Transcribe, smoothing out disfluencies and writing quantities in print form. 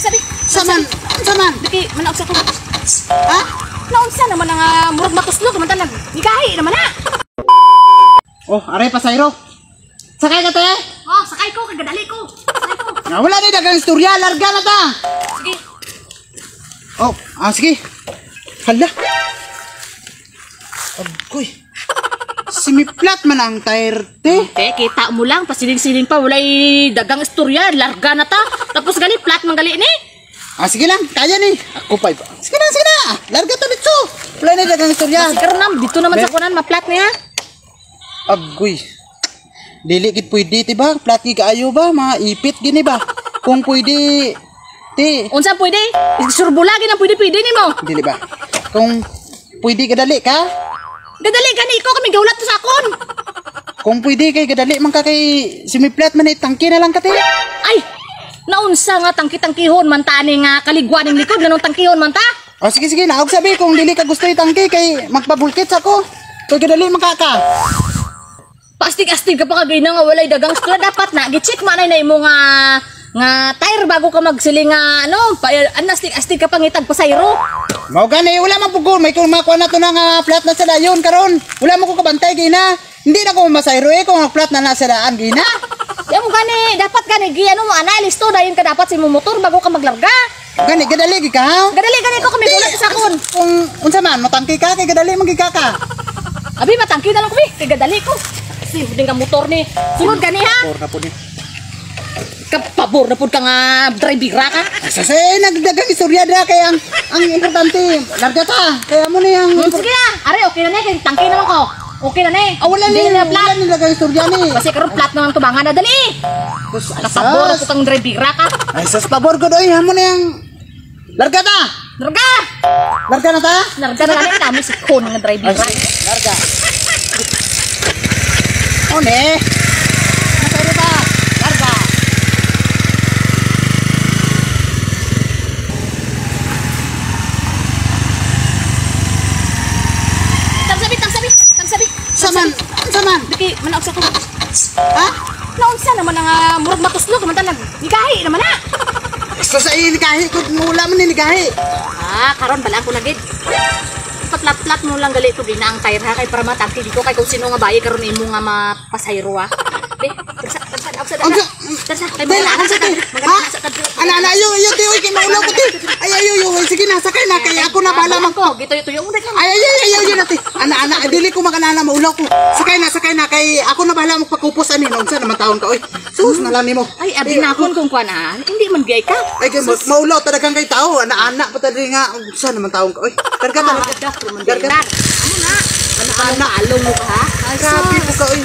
Sabi. Saman. Diki manaog sa ko. Ha? Naunsa naman ang murag matuslog man tanag. Nikahi naman na. Oh, aray pasayro. Sakay ka te? Oh, sakay ko kay gadali ko. Sakay ko. Nga wala ni dagang istorya, larga na ta. Sige. Oh, sige. Hala. Agoy. Simiplat man ang tire te. Kita mo lang pasiling-siling pa walay dagang istorya, larga na ta. Tapos gali plat man gali ni. Sige lang, kaya ni. Ako pa iba. Sige na. Larga to dito. Wala ni dagang istorya. Sige nam dito naman sa kunan maplat niya. Agoy. Dili gid pwede ti ba? Plat gi kaayo ba? Maipit gini ba? Kung pwede ti. Unsa pwede? Surbula gid ang pwede nimo. Dili ba? Kung pwede kadali ka? Gadali gani ko kami gawlat to sa akon. Kung pwede kay kadali man ka kay simiplat man tangki na lang ka ti. Ay, naunsa nga tangki-tangkihon man ta ani nga kaligwan ning likod ganun tangkihon man ta. Sige, naog sabi kung dili ka gusto itangki kay magpabulkit ako. Kay kadali man ka. Pastig-astig ka pa kagay na nga walay dagang istorya dapat na gi-check man na imo nga tire bago ka magsiling nga anastig-astig ka pangitag pasayro. Mao gani wala man pugol may kung makuha na to na nga flat na sa dayon karon. Wala man ko kabantay gina. Hindi na ko masayro kung ang flat na nasa daan gina. Di mo gani dapat gani gi mo analisto dayon ka dapat sa imong motor bago ka maglarga. Gani gadali gi ka. Gadali ko kami gulat sa akon. Kung unsa man matangki ka kay gadali man gi ka. Abi matangki na lang ko kay gadali ko. Si huding ka motor ni. Sunod gani ha. Pabor na po ni. Kapabor na pud ka nga drivera ka. Sasay nagdagang istorya da kay ang importante larga ta. Kaya mo ni ang Sige na. Are okay na kay tangki naman ko. Okay na ni. wala ni dagang istorya ni. Kasi karon plat na ang tubangan na dali. Kapabor na pud kang drivera ka. Ay sus pabor ko doy hamon yang larga ta. Larga. Larga na ta. Larga na kami kami si kon nga drivera. Larga. One. Masaya ta. Larga. Tamsabi. Saman. Diki manaog sa ko. Ha? Naunsa naman ang murag matuslog man tanag. Nikahi naman na. So sa inigahi ko mula man inigahi. Karon bala ko na gid. Plat mo lang gali to gina ang tire ha kay para matangki dito kay kung sino nga bayi karon imo nga mapasayro ha. Be, tersa kay magana sa kay. Ana yo ti oy kay maulaw ko ti. Ay sige na sakay na kay ako na bala man ko. Gito yung udak lang. Ay na ti. Ana dili ko makanana maulaw ko. Sakay na kay ako na bala magpakupos ani unsa naman taon ka oy. Sus na lang nimo. Ay abi na kon kung kuan ha. Hindi man gay ka. Ay kay maulaw talagang kay tao ana pa tadi nga unsa naman taon ka oy. Karga ta. Ano na? Ano along mo ka ha? Ay grabe ko ka oy.